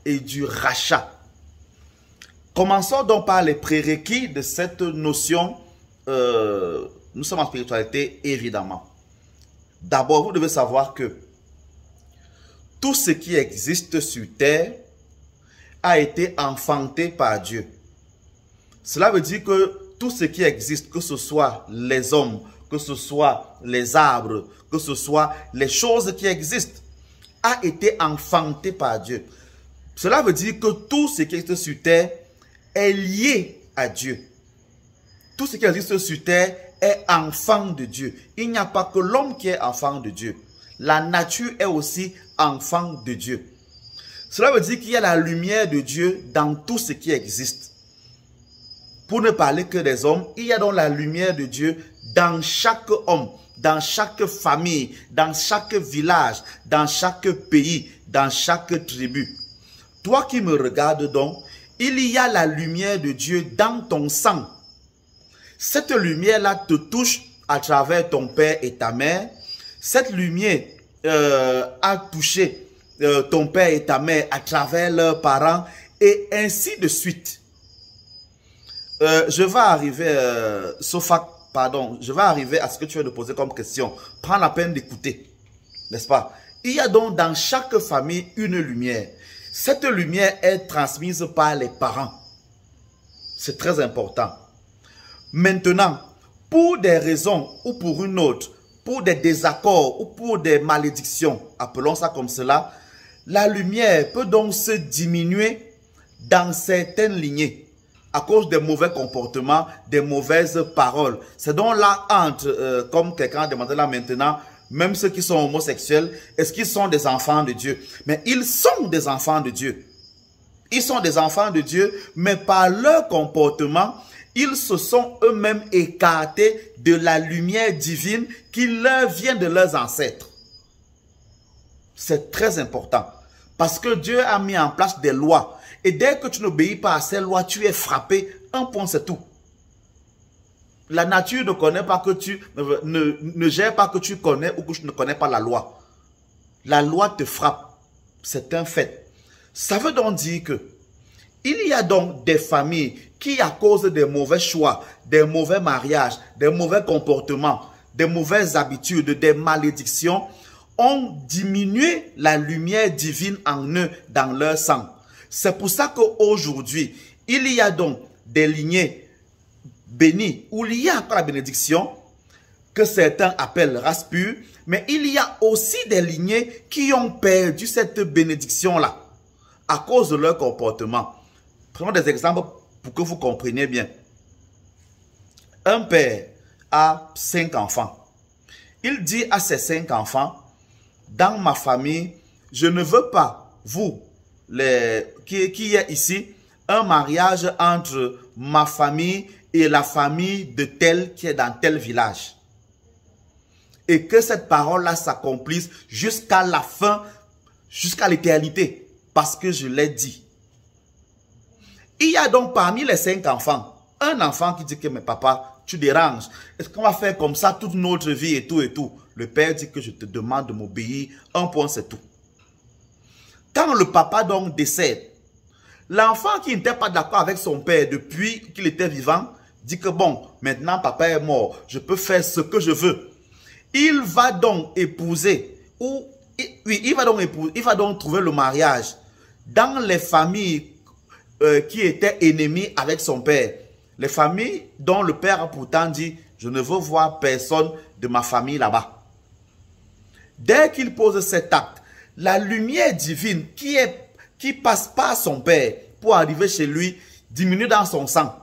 et du rachat. Commençons donc par les prérequis de cette notion. Nous sommes en spiritualité, évidemment. D'abord, vous devez savoir que tout ce qui existe sur terre a été enfanté par Dieu. Cela veut dire que tout ce qui existe, que ce soit les hommes, que ce soit les arbres, que ce soit les choses qui existent, a été enfanté par Dieu. Cela veut dire que tout ce qui existe sur terre est lié à Dieu. Tout ce qui existe sur terre est enfant de Dieu. Il n'y a pas que l'homme qui est enfant de Dieu. La nature est aussi enfant de Dieu. Cela veut dire qu'il y a la lumière de Dieu dans tout ce qui existe. Pour ne parler que des hommes, il y a donc la lumière de Dieu dans chaque homme, dans chaque famille, dans chaque village, dans chaque pays, dans chaque tribu. Toi qui me regardes donc, il y a la lumière de Dieu dans ton sang. Cette lumière-là te touche à travers ton père et ta mère. Cette lumière a touché ton père et ta mère à travers leurs parents et ainsi de suite. Je vais arriver, Sofa, pardon, je vais arriver à ce que tu viens de poser comme question. Prends la peine d'écouter, n'est-ce pas? Il y a donc dans chaque famille une lumière. Cette lumière est transmise par les parents. C'est très important. Maintenant, pour des raisons ou pour une autre, pour des désaccords ou pour des malédictions, appelons ça comme cela, la lumière peut donc se diminuer dans certaines lignées à cause des mauvais comportements, des mauvaises paroles. C'est donc là entre, comme quelqu'un a demandé là maintenant, même ceux qui sont homosexuels, est-ce qu'ils sont des enfants de Dieu? Mais ils sont des enfants de Dieu. Ils sont des enfants de Dieu, mais par leur comportement, ils se sont eux-mêmes écartés de la lumière divine qui leur vient de leurs ancêtres. C'est très important. Parce que Dieu a mis en place des lois. Et dès que tu n'obéis pas à ces lois, tu es frappé. Un point, c'est tout. La nature ne connaît pas que tu ne gère pas que tu connais ou que tu ne connais pas la loi. La loi te frappe. C'est un fait. Ça veut donc dire que il y a donc des familles qui, à cause des mauvais choix, des mauvais mariages, des mauvais comportements, des mauvaises habitudes, des malédictions, ont diminué la lumière divine en eux, dans leur sang. C'est pour ça qu'aujourd'hui, il y a donc des lignées bénies, où il y a encore la bénédiction, que certains appellent race pure, mais il y a aussi des lignées qui ont perdu cette bénédiction-là, à cause de leur comportement. Prenons des exemples pour que vous compreniez bien. Un père a 5 enfants. Il dit à ses 5 enfants, dans ma famille, je ne veux pas, vous, qui est ici, un mariage entre ma famille et la famille de tel qui est dans tel village. Et que cette parole-là s'accomplisse jusqu'à la fin, jusqu'à l'éternité, parce que je l'ai dit. Il y a donc parmi les 5 enfants, un enfant qui dit que mais papa, tu déranges. Est-ce qu'on va faire comme ça toute notre vie et tout et tout? Le père dit que je te demande de m'obéir. Un point, c'est tout. Quand le papa donc décède, l'enfant qui n'était pas d'accord avec son père depuis qu'il était vivant, dit que bon, maintenant papa est mort, je peux faire ce que je veux. Il va donc épouser, ou oui, il va donc trouver le mariage dans les familles qui étaient ennemies avec son père. Les familles dont le père a pourtant dit, je ne veux voir personne de ma famille là-bas. Dès qu'il pose cet acte, la lumière divine qui passe par son père pour arriver chez lui diminue dans son sang.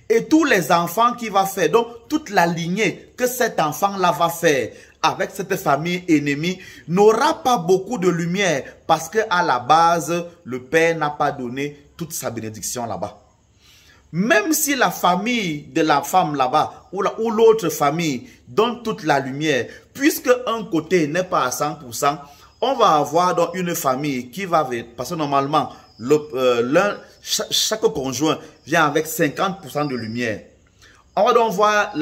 Et tous les enfants qu'il va faire, donc toute la lignée que cet enfant-là va faire avec cette famille ennemie n'aura pas beaucoup de lumière parce qu'à la base, le père n'a pas donné toute sa bénédiction là-bas. Même si la famille de la femme là-bas ou l'autre famille donne toute la lumière, puisque un côté n'est pas à 100%, on va avoir donc une famille qui va venir, parce que normalement, chaque conjoint vient avec 50% de lumière. On va donc voir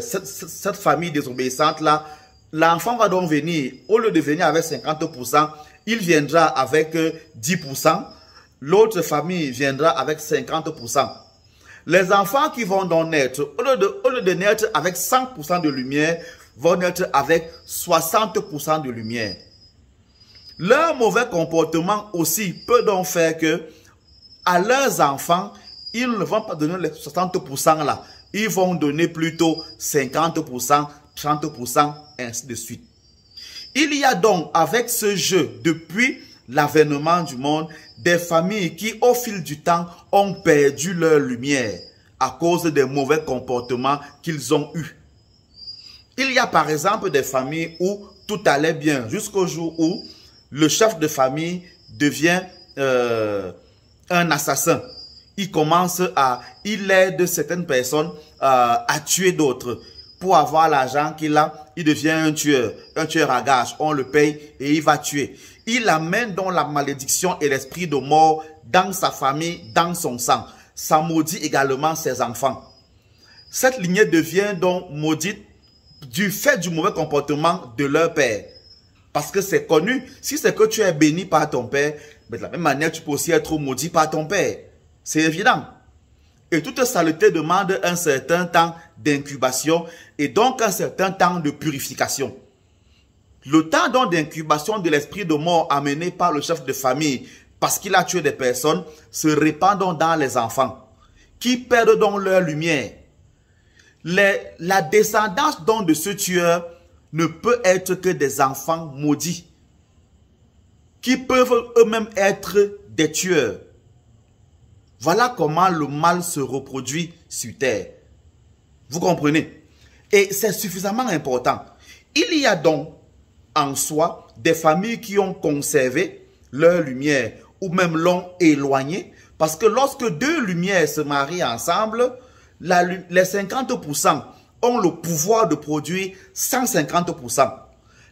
cette famille désobéissante là, l'enfant va donc venir, au lieu de venir avec 50%, il viendra avec 10%, l'autre famille viendra avec 50%. Les enfants qui vont donc naître, au lieu de naître avec 100% de lumière, vont naître avec 60% de lumière. Leur mauvais comportement aussi peut donc faire que à leurs enfants, ils ne vont pas donner les 60% là. Ils vont donner plutôt 50%, 30%, ainsi de suite. Il y a donc avec ce jeu, depuis l'avènement du monde, des familles qui au fil du temps ont perdu leur lumière à cause des mauvais comportements qu'ils ont eus. Il y a par exemple des familles où tout allait bien jusqu'au jour où le chef de famille devient un assassin. Il aide certaines personnes à tuer d'autres. Pour avoir l'argent qu'il a, il devient un tueur à gages. On le paye et il va tuer. Il amène donc la malédiction et l'esprit de mort dans sa famille, dans son sang. Ça maudit également ses enfants. Cette lignée devient donc maudite du fait du mauvais comportement de leur père. Parce que c'est connu, si c'est que tu es béni par ton père, mais de la même manière, tu peux aussi être maudit par ton père. C'est évident. Et toute saleté demande un certain temps d'incubation et donc un certain temps de purification. Le temps d'incubation de l'esprit de mort amené par le chef de famille parce qu'il a tué des personnes se répand donc dans les enfants qui perdent donc leur lumière. La descendance donc de ce tueur ne peut être que des enfants maudits qui peuvent eux-mêmes être des tueurs. Voilà comment le mal se reproduit sur terre. Vous comprenez? Et c'est suffisamment important. Il y a donc en soi des familles qui ont conservé leur lumière ou même l'ont éloignée. Parce que lorsque deux lumières se marient ensemble, les 50% ont le pouvoir de produire 150%.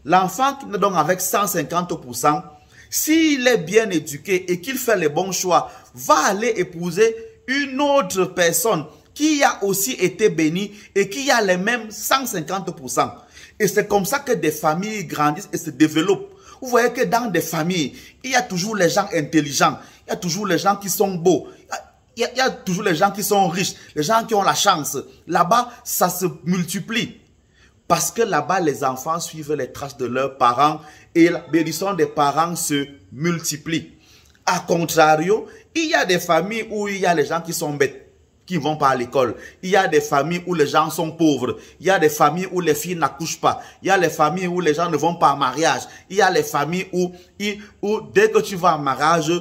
L'enfant qui est donc avec 150%, s'il est bien éduqué et qu'il fait les bons choix, va aller épouser une autre personne qui a aussi été bénie et qui a les mêmes 150%. Et c'est comme ça que des familles grandissent et se développent. Vous voyez que dans des familles, il y a toujours les gens intelligents, il y a toujours les gens qui sont beaux, il y a toujours les gens qui sont riches, les gens qui ont la chance. Là-bas, ça se multiplie. Parce que là-bas, les enfants suivent les traces de leurs parents et la bénédiction des parents se multiplie. A contrario, il y a des familles où il y a les gens qui sont bêtes, qui ne vont pas à l'école. Il y a des familles où les gens sont pauvres. Il y a des familles où les filles n'accouchent pas. Il y a les familles où les gens ne vont pas en mariage. Il y a les familles où dès que tu vas en mariage,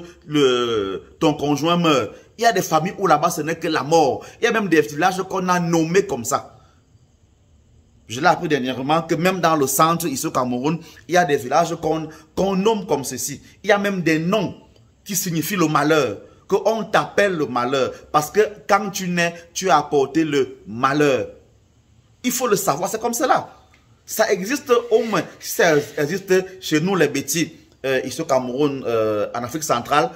ton conjoint meurt. Il y a des familles où là-bas ce n'est que la mort. Il y a même des villages qu'on a nommés comme ça. Je l'ai appris dernièrement que même dans le centre, ici au Cameroun, il y a des villages qu'on nomme comme ceci. Il y a même des noms qui signifient le malheur, qu'on t'appelle le malheur. Parce que quand tu nais, tu as apporté le malheur. Il faut le savoir, c'est comme cela. Ça existe au moins, ça existe chez nous les bêtis, ici au Cameroun, en Afrique centrale.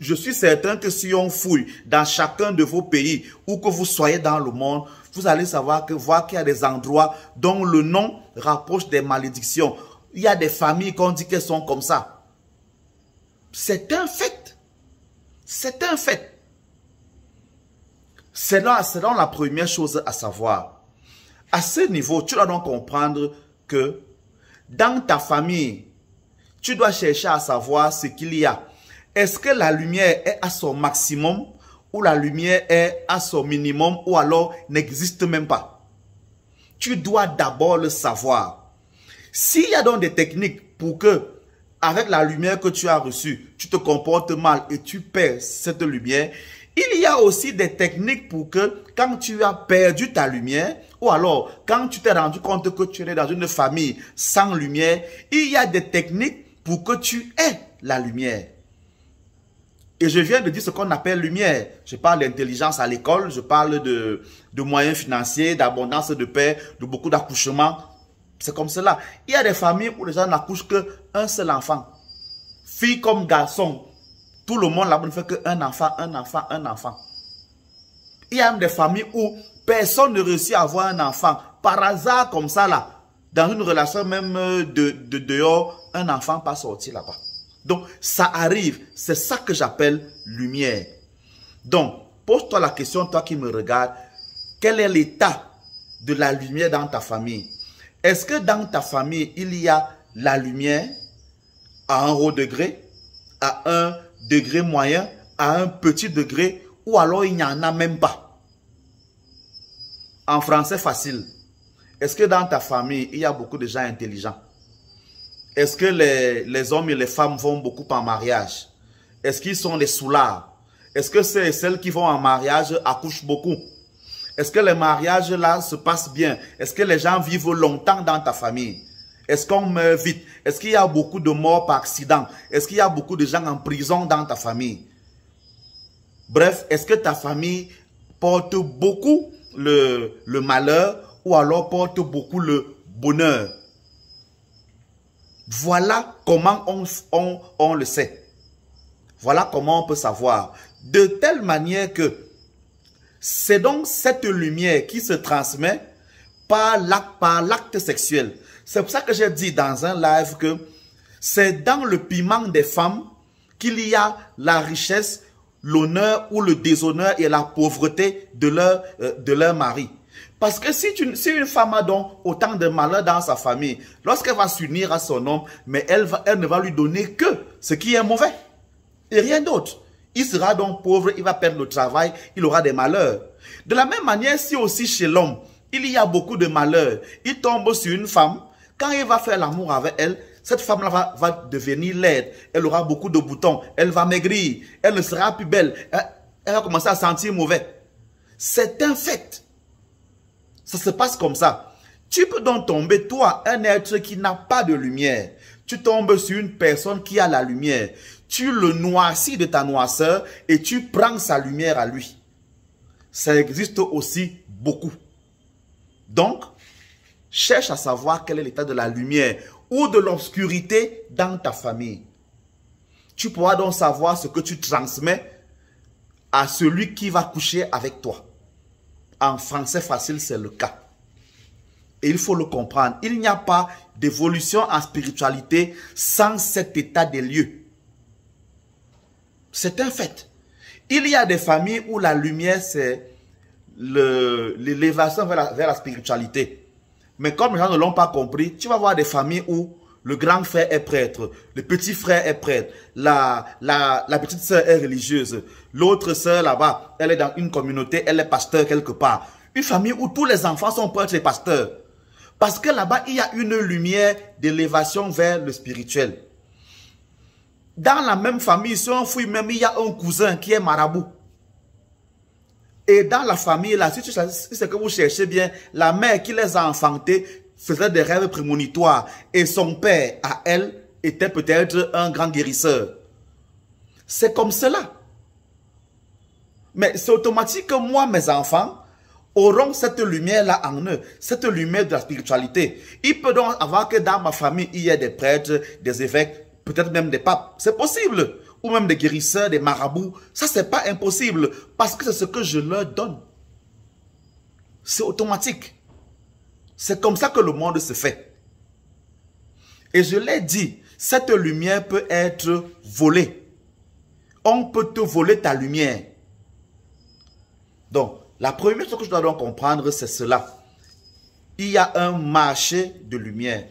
Je suis certain que si on fouille dans chacun de vos pays, où que vous soyez dans le monde, vous allez voir qu'il y a des endroits dont le nom rapproche des malédictions. Il y a des familles qu'on dit qu'elles sont comme ça. C'est un fait. C'est un fait. C'est donc la première chose à savoir. À ce niveau, tu dois donc comprendre que dans ta famille, tu dois chercher à savoir ce qu'il y a. Est-ce que la lumière est à son maximum ou la lumière est à son minimum ou alors n'existe même pas? Tu dois d'abord le savoir. S'il y a donc des techniques pour que, avec la lumière que tu as reçue, tu te comportes mal et tu perds cette lumière, il y a aussi des techniques pour que quand tu as perdu ta lumière ou alors quand tu t'es rendu compte que tu es dans une famille sans lumière, il y a des techniques pour que tu aies la lumière. Et je viens de dire ce qu'on appelle lumière. Je parle d'intelligence à l'école, je parle de moyens financiers, d'abondance de paix, de beaucoup d'accouchements. C'est comme cela. Il y a des familles où les gens n'accouchent qu'un seul enfant. Fille comme garçon. Tout le monde là-bas ne fait qu'un enfant, un enfant, un enfant. Il y a même des familles où personne ne réussit à avoir un enfant. Par hasard comme ça là. Dans une relation même de dehors, un enfant pas sorti là-bas. Donc, ça arrive. C'est ça que j'appelle lumière. Donc, pose-toi la question, toi qui me regardes, quel est l'état de la lumière dans ta famille? Est-ce que dans ta famille, il y a la lumière à un haut degré, à un degré moyen, à un petit degré, ou alors il n'y en a même pas? En français facile, est-ce que dans ta famille, il y a beaucoup de gens intelligents? Est-ce que les hommes et les femmes vont beaucoup en mariage? Est-ce qu'ils sont des soulards? Est-ce que celles qui vont en mariage accouchent beaucoup? Est-ce que les mariages là se passent bien? Est-ce que les gens vivent longtemps dans ta famille? Est-ce qu'on meurt vite? Est-ce qu'il y a beaucoup de morts par accident? Est-ce qu'il y a beaucoup de gens en prison dans ta famille? Bref, est-ce que ta famille porte beaucoup le malheur ou alors porte beaucoup le bonheur? Voilà comment on le sait. Voilà comment on peut savoir. De telle manière que c'est donc cette lumière qui se transmet par l'acte sexuel. C'est pour ça que j'ai dit dans un live que c'est dans le piment des femmes qu'il y a la richesse, l'honneur ou le déshonneur et la pauvreté de leur mari. Parce que si une femme a donc autant de malheur dans sa famille, lorsqu'elle va s'unir à son homme, mais elle ne va lui donner que ce qui est mauvais et rien d'autre. Il sera donc pauvre, il va perdre le travail, il aura des malheurs. De la même manière, si aussi chez l'homme, il y a beaucoup de malheurs, il tombe sur une femme, quand il va faire l'amour avec elle, cette femme-là va devenir laide, elle aura beaucoup de boutons, elle va maigrir, elle ne sera plus belle, elle va commencer à sentir mauvais. C'est un fait. Ça se passe comme ça. Tu peux donc tomber, toi, un être qui n'a pas de lumière. Tu tombes sur une personne qui a la lumière. Tu le noircis de ta noirceur et tu prends sa lumière à lui. Ça existe aussi beaucoup. Donc, cherche à savoir quel est l'état de la lumière ou de l'obscurité dans ta famille. Tu pourras donc savoir ce que tu transmets à celui qui va coucher avec toi. En français facile, c'est le cas. Et il faut le comprendre. Il n'y a pas d'évolution en spiritualité sans cet état des lieux. C'est un fait. Il y a des familles où la lumière, c'est l'élévation vers la spiritualité. Mais comme les gens ne l'ont pas compris, tu vas voir des familles où le grand frère est prêtre, le petit frère est prêtre, la petite sœur est religieuse, l'autre sœur là-bas, elle est dans une communauté, elle est pasteur quelque part. Une famille où tous les enfants sont prêtres et pasteurs. Parce que là-bas, il y a une lumière d'élévation vers le spirituel. Dans la même famille, si on fouille même, il y a un cousin qui est marabout. Et dans la famille, là, si c'est que vous cherchez bien, la mère qui les a enfantés faisait des rêves prémonitoires. Et son père, à elle, était peut-être un grand guérisseur. C'est comme cela. Mais c'est automatique que moi, mes enfants, auront cette lumière-là en eux, cette lumière de la spiritualité. Il peut donc avoir que dans ma famille, il y ait des prêtres, des évêques, peut-être même des papes. C'est possible. Ou même des guérisseurs, des marabouts. Ça, c'est pas impossible. Parce que c'est ce que je leur donne. C'est automatique. C'est comme ça que le monde se fait. Et je l'ai dit, cette lumière peut être volée. On peut te voler ta lumière. Donc, la première chose que je dois donc comprendre, c'est cela. Il y a un marché de lumière.